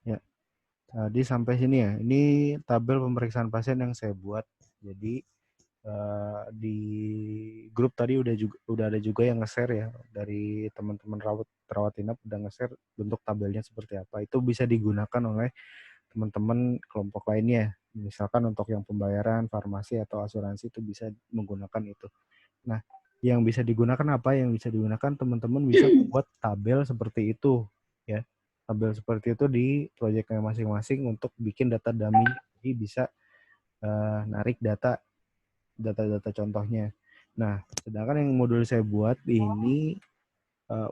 Ya, tadi sampai sini ya. Ini tabel pemeriksaan pasien yang saya buat. Jadi di grup tadi udah ada juga yang nge-share ya dari teman-teman rawat inap udah nge-share bentuk tabelnya seperti apa. Itu bisa digunakan oleh teman-teman kelompok lainnya. Misalkan untuk yang pembayaran, farmasi atau asuransi itu bisa menggunakan itu. Nah, yang bisa digunakan apa? Yang bisa digunakan teman-teman bisa membuat tabel seperti itu ya. Tabel seperti itu di proyeknya masing-masing untuk bikin data dummy. Jadi bisa narik data-data contohnya. Nah, sedangkan yang modul saya buat ini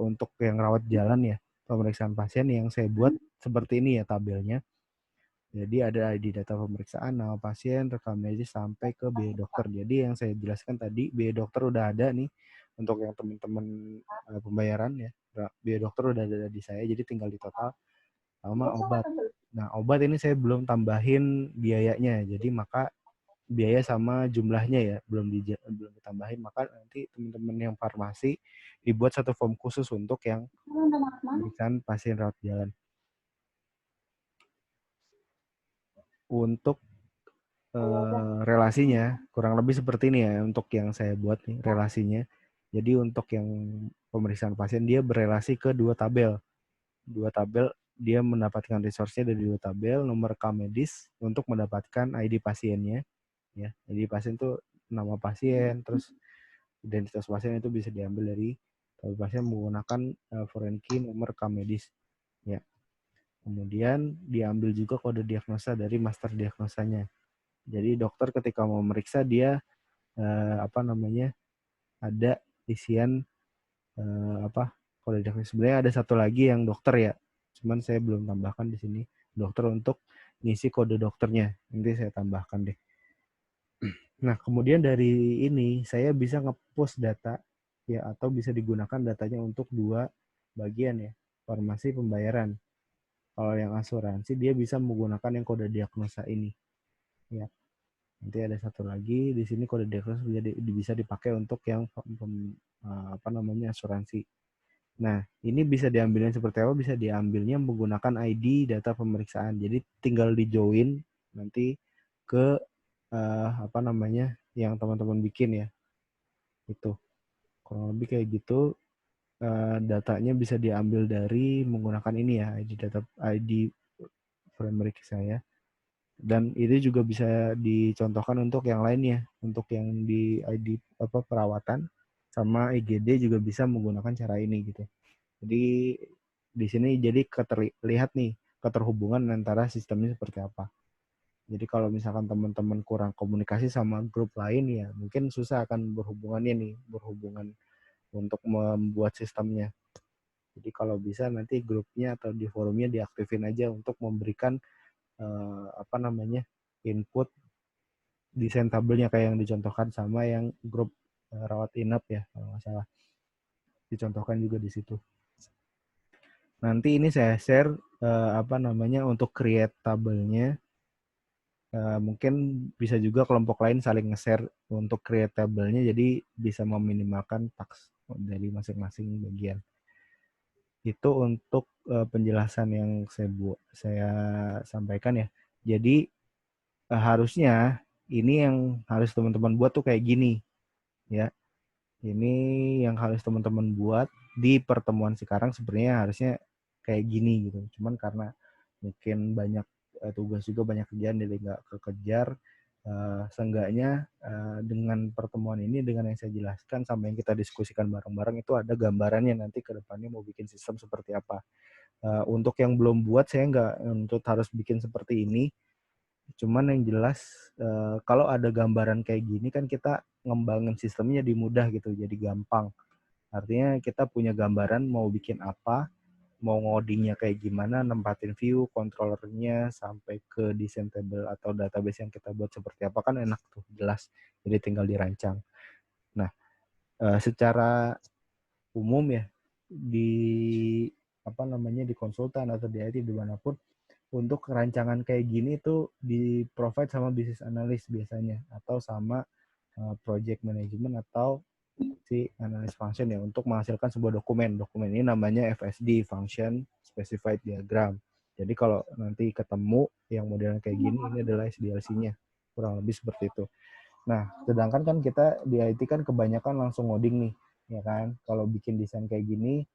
untuk yang rawat jalan ya, pemeriksaan pasien yang saya buat seperti ini ya tabelnya. Jadi ada ID data pemeriksaan, nama pasien, rekam medis sampai ke biaya dokter. Jadi yang saya jelaskan tadi biaya dokter udah ada nih untuk yang teman-teman pembayaran ya. Biaya dokter udah ada di saya, jadi tinggal di total sama obat. Nah, obat ini saya belum tambahin biayanya. Jadi maka biaya sama jumlahnya ya belum ditambahin, maka nanti teman-teman yang farmasi dibuat satu form khusus untuk yang pemeriksaan pasien rawat jalan. Untuk relasinya kurang lebih seperti ini ya untuk yang saya buat nih relasinya. Jadi untuk yang pemeriksaan pasien dia berelasi ke dua tabel. Dua tabel dia mendapatkan resource-nya dari dua tabel, nomor rekam medis untuk mendapatkan ID pasiennya ya. ID pasien itu nama pasien, terus identitas pasien itu bisa diambil dari tabel pasien menggunakan foreign key nomor rekam medis ya. Kemudian diambil juga kode diagnosa dari master diagnosanya. Jadi dokter ketika mau memeriksa dia ada isian kode diagnosa. Sebenarnya ada satu lagi yang dokter ya, cuman saya belum tambahkan di sini dokter untuk ngisi kode dokternya. Nanti saya tambahkan deh. Nah, kemudian dari ini saya bisa nge-post data ya atau bisa digunakan datanya untuk dua bagian ya, farmasi pembayaran. Kalau yang asuransi dia bisa menggunakan yang kode diagnosa ini ya. Nanti ada satu lagi di sini kode diagnosa bisa dipakai untuk yang asuransi. Nah, ini bisa diambilnya seperti apa? Bisa diambilnya menggunakan ID data pemeriksaan. Jadi tinggal di join nanti ke yang teman-teman bikin ya. Itu kurang lebih kayak gitu. Datanya bisa diambil dari menggunakan ini ya, ID framework saya. Dan itu juga bisa dicontohkan untuk yang lainnya, untuk yang di ID perawatan sama IGD juga bisa menggunakan cara ini gitu. Jadi di sini jadi terlihat nih keterhubungan antara sistemnya seperti apa. Jadi kalau misalkan teman-teman kurang komunikasi sama grup lain ya mungkin susah akan berhubungan untuk membuat sistemnya. Jadi kalau bisa nanti grupnya atau di forumnya diaktifin aja untuk memberikan input desain tabelnya kayak yang dicontohkan sama yang grup rawat inap ya kalau nggak salah. Dicontohkan juga di situ. Nanti ini saya share untuk create tabelnya. Mungkin bisa juga kelompok lain saling nge-share untuk create tabelnya jadi bisa meminimalkan task dari masing-masing bagian. Itu untuk penjelasan yang saya sampaikan ya. Jadi harusnya ini yang harus teman-teman buat tuh kayak gini ya. Ini yang harus teman-teman buat di pertemuan sekarang sebenarnya harusnya kayak gini gitu. Cuman karena mungkin banyak tugas juga banyak kerjaan jadi nggak kekejar. Seenggaknya dengan pertemuan ini dengan yang saya jelaskan sama yang kita diskusikan bareng-bareng itu ada gambarannya nanti ke depannya mau bikin sistem seperti apa. Untuk yang belum buat saya nggak untuk harus bikin seperti ini. Cuman yang jelas kalau ada gambaran kayak gini kan kita ngembangin sistemnya jadi mudah gitu, jadi gampang. Artinya kita punya gambaran mau bikin apa, mau ngodingnya kayak gimana, nempatin view, controllernya, sampai ke desain table atau database yang kita buat seperti apa kan enak tuh, jelas. Jadi tinggal dirancang. Nah, secara umum ya di di konsultan atau di IT dimanapun untuk rancangan kayak gini tuh di provide sama business analyst biasanya atau sama project management atau si analyst function ya untuk menghasilkan sebuah dokumen. Dokumen ini namanya FSD, Function Specified Diagram. Jadi kalau nanti ketemu yang modelnya kayak gini, ini adalah SDLC-nya. Kurang lebih seperti itu. Nah, sedangkan kan kita di IT kan kebanyakan langsung ngoding nih, ya kan? Kalau bikin desain kayak gini,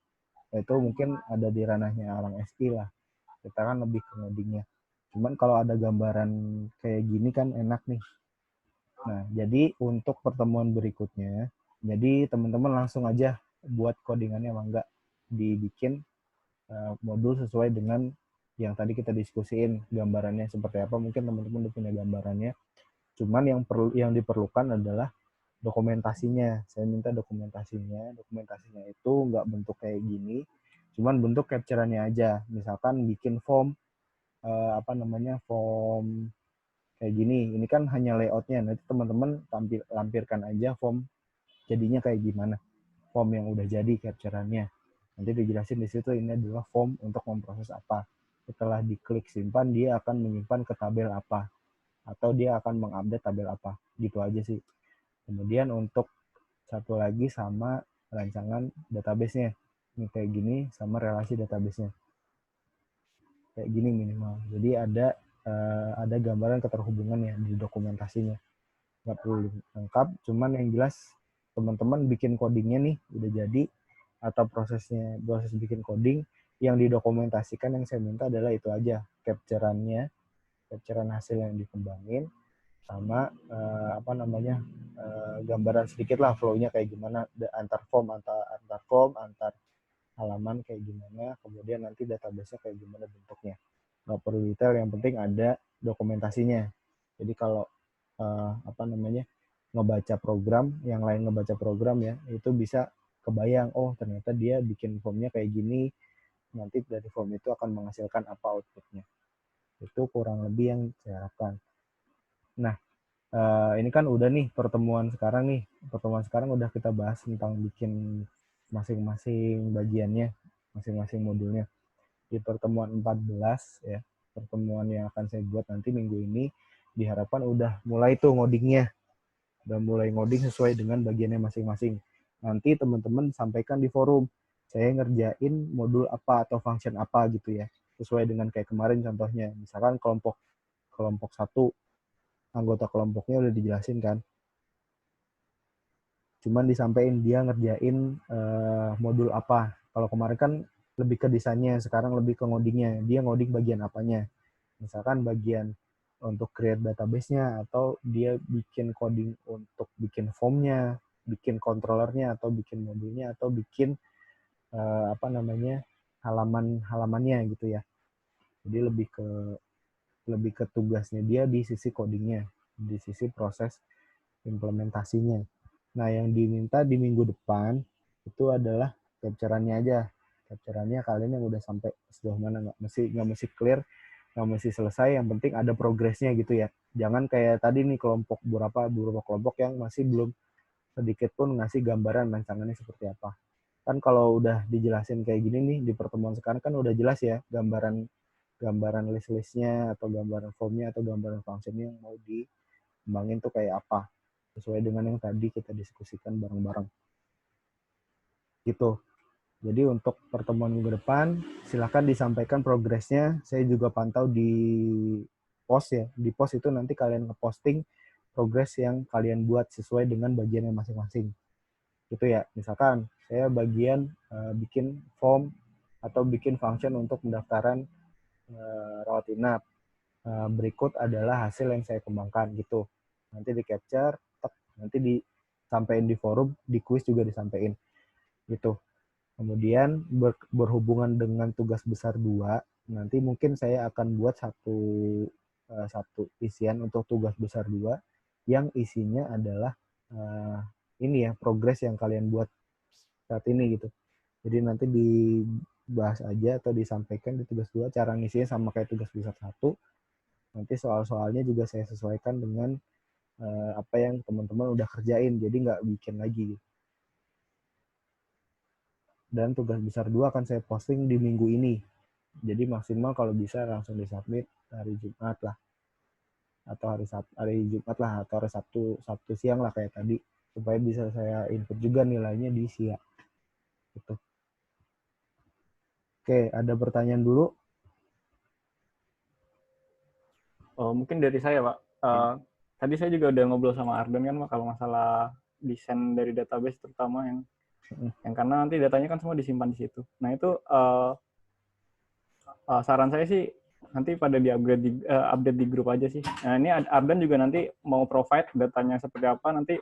itu mungkin ada di ranahnya orang SI lah. Kita kan lebih ke ngodingnya. Cuman kalau ada gambaran kayak gini kan enak nih. Nah, jadi untuk pertemuan berikutnya, jadi teman-teman langsung aja buat codingannya, enggak dibikin modul sesuai dengan yang tadi kita diskusiin, gambarannya seperti apa. Mungkin teman-teman udah punya gambarannya. Cuman yang diperlukan adalah dokumentasinya. Saya minta dokumentasinya. Dokumentasinya itu nggak bentuk kayak gini, cuman bentuk capture-annya aja. Misalkan bikin form form kayak gini. Ini kan hanya layoutnya. Nanti teman-teman lampirkan aja form jadinya kayak gimana. Form yang udah jadi capture-annya. Nanti dijelasin di situ ini adalah form untuk memproses apa. Setelah diklik simpan, dia akan menyimpan ke tabel apa. Atau dia akan mengupdate tabel apa. Gitu aja sih. Kemudian untuk satu lagi sama rancangan database-nya. Ini kayak gini sama relasi database-nya. Kayak gini minimal. Jadi ada gambaran keterhubungan ya di dokumentasinya. Nggak perlu lengkap, cuman yang jelas teman-teman bikin codingnya nih udah jadi, atau proses bikin coding yang didokumentasikan yang saya minta adalah itu aja, capturean hasil yang dikembangin sama gambaran sedikit lah flow-nya kayak gimana antar form, antar halaman kayak gimana, kemudian nanti database-nya kayak gimana bentuknya. Nggak perlu detail, yang penting ada dokumentasinya. Jadi kalau ngebaca program, yang lain ngebaca program ya, itu bisa kebayang, oh ternyata dia bikin formnya kayak gini, nanti dari form itu akan menghasilkan apa outputnya. Itu kurang lebih yang saya harapkan. Nah, ini kan udah nih pertemuan sekarang udah kita bahas tentang bikin masing-masing bagiannya, masing-masing modulnya. Di pertemuan 14 ya, pertemuan yang akan saya buat nanti minggu ini, diharapkan udah mulai tuh ngodingnya, udah mulai ngoding sesuai dengan bagiannya masing-masing. Nanti teman-teman sampaikan di forum, saya ngerjain modul apa atau function apa gitu ya, sesuai dengan kayak kemarin contohnya. Misalkan kelompok 1, anggota kelompoknya udah dijelasin kan, cuman disampaikan dia ngerjain modul apa. Kalau kemarin kan lebih ke desainnya, sekarang lebih ke ngodingnya, dia ngoding bagian apanya. Misalkan bagian untuk create database-nya, atau dia bikin coding untuk bikin form-nya, bikin controller-nya, atau bikin modulnya, atau bikin halamannya gitu ya. Jadi lebih ke tugasnya dia di sisi codingnya, di sisi proses implementasinya. Nah, yang diminta di minggu depan itu adalah capture-annya aja. Capture-annya kalian yang udah sampai sejauh mana, nggak mesti clear, nggak mesti selesai, yang penting ada progresnya gitu ya. Jangan kayak tadi nih beberapa kelompok yang masih belum sedikit pun ngasih gambaran rancangannya seperti apa. Kan kalau udah dijelasin kayak gini nih di pertemuan sekarang kan udah jelas ya gambaran list-listnya, atau gambaran formnya, atau gambaran functionnya yang mau dikembangin tuh kayak apa, sesuai dengan yang tadi kita diskusikan bareng-bareng gitu. Jadi untuk pertemuan minggu depan, silahkan disampaikan progresnya. Saya juga pantau di post ya. Di post itu nanti kalian ngeposting progres yang kalian buat sesuai dengan bagiannya masing-masing. Gitu ya. Misalkan saya bagian bikin form atau bikin function untuk pendaftaran rawat inap. Berikut adalah hasil yang saya kembangkan gitu. Nanti di capture, nanti disampaikan di forum, di quiz juga disampaikan gitu. Kemudian berhubungan dengan tugas besar 2, nanti mungkin saya akan buat satu isian untuk tugas besar 2 yang isinya adalah ini ya, progres yang kalian buat saat ini gitu. Jadi nanti dibahas aja atau disampaikan di tugas 2, cara ngisinya sama kayak tugas besar 1. Nanti soal-soalnya juga saya sesuaikan dengan apa yang teman-teman udah kerjain, jadi nggak bikin lagi gitu. Dan tugas besar 2 akan saya posting di minggu ini. Jadi maksimal kalau bisa langsung disubmit hari Jumat lah. Atau hari Jumat lah, atau hari Sabtu siang lah kayak tadi. Supaya bisa saya input juga nilainya di siang. Gitu. Oke, ada pertanyaan dulu? Oh, mungkin dari saya, Pak. Tadi saya juga udah ngobrol sama Arden kan, Pak, kalau masalah desain dari database terutama yang karena nanti datanya kan semua disimpan di situ. Nah, itu saran saya sih nanti pada update di grup aja sih. Nah, ini Arden juga nanti mau provide datanya seperti apa, nanti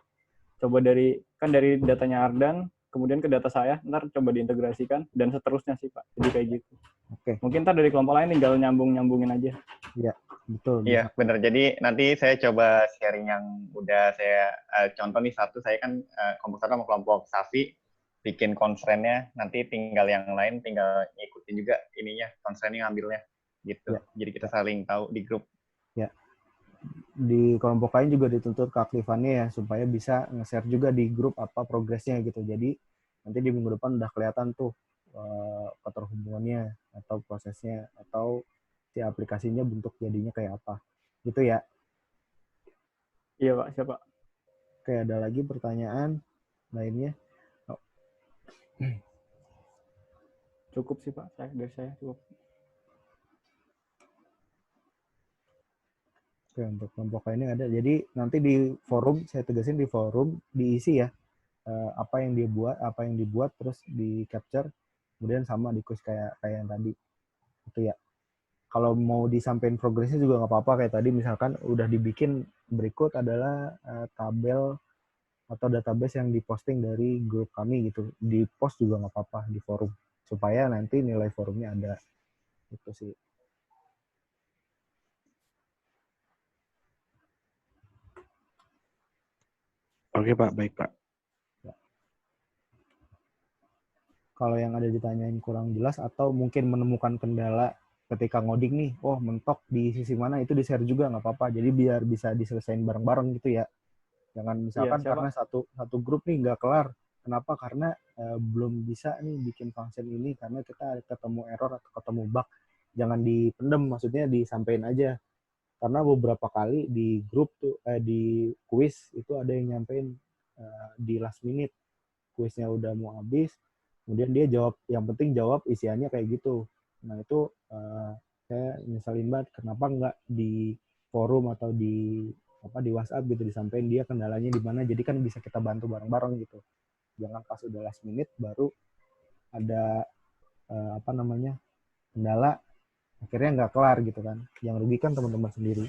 coba dari datanya Ardan, kemudian ke data saya, ntar coba diintegrasikan, dan seterusnya sih, Pak. Jadi kayak gitu. Oke. Mungkin ntar dari kelompok lain tinggal nyambungin aja. Iya, betul. Iya, benar. Jadi nanti saya coba sharing yang udah saya contoh nih satu, saya kan kelompok satu sama kelompok Safi bikin constraint-nya, nanti tinggal yang lain tinggal ngikutin juga ininya, constraint-nya ngambilnya gitu. Ya. Jadi kita saling tahu di grup. Ya. Di kelompok lain juga dituntut keaktifannya ya, supaya bisa nge-share juga di grup apa progresnya gitu. Jadi nanti di minggu depan udah kelihatan tuh keterhubungannya atau prosesnya atau si aplikasinya bentuk jadinya kayak apa. Gitu ya. Iya, Pak. Siapa? Oke, ada lagi pertanyaan lainnya? Oh. Cukup sih, Pak. Dari saya cukup. Oke, untuk kelompok lainnya ada. Jadi nanti di forum, saya tegasin di forum diisi ya apa yang dia buat, apa yang dibuat, terus di capture, kemudian sama di quiz kayak yang tadi. Itu ya. Kalau mau disampaikan progresnya juga nggak apa-apa kayak tadi, misalkan udah dibikin, berikut adalah tabel atau database yang diposting dari grup kami gitu. Di post juga nggak apa-apa di forum, supaya nanti nilai forumnya ada. Itu sih. Oke Pak, baik Pak. Ya. Kalau yang ada ditanyain kurang jelas atau mungkin menemukan kendala ketika ngoding nih, oh mentok di sisi mana, itu di-share juga nggak apa-apa. Jadi biar bisa diselesaikan bareng-bareng gitu ya. Jangan misalkan karena satu grup nih nggak kelar. Kenapa? Karena belum bisa nih bikin function ini karena kita ketemu error atau ketemu bug. Jangan dipendem, maksudnya disampaikan aja. Karena beberapa kali di grup tuh di quiz itu ada yang nyampein di last minute, quiznya udah mau habis, kemudian dia jawab, yang penting jawab isiannya kayak gitu. Nah itu saya nyeselin banget, kenapa nggak di forum atau di WhatsApp gitu disampaikan dia kendalanya di mana, jadi kan bisa kita bantu bareng-bareng gitu. Jangan pas udah last minute baru ada kendala, akhirnya nggak kelar gitu kan, yang rugi kan teman-teman sendiri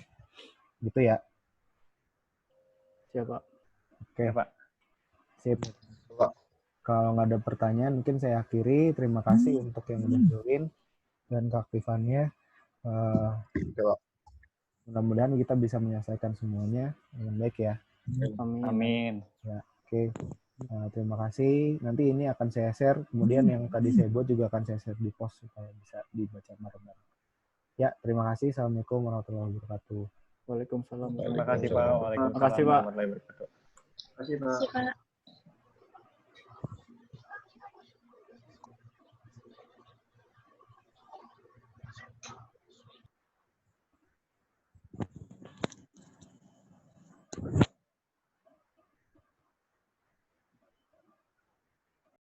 gitu ya. Siapa? Oke, Pak. Sip. Kalau nggak ada pertanyaan, mungkin saya akhiri. Terima kasih untuk yang udah join dan keaktifannya. Mudah-mudahan kita bisa menyelesaikan semuanya dengan baik ya. Amin. Ya, oke. Terima kasih. Nanti ini akan saya share. Kemudian yang tadi saya buat juga akan saya share di post supaya bisa dibaca bareng-bareng. Ya, terima kasih. Assalamualaikum warahmatullahi wabarakatuh. Waalaikumsalam. Terima kasih Pak. Waalaikumsalam Terima kasih, Pak. warahmatullahi wabarakatuh. Terima kasih Pak.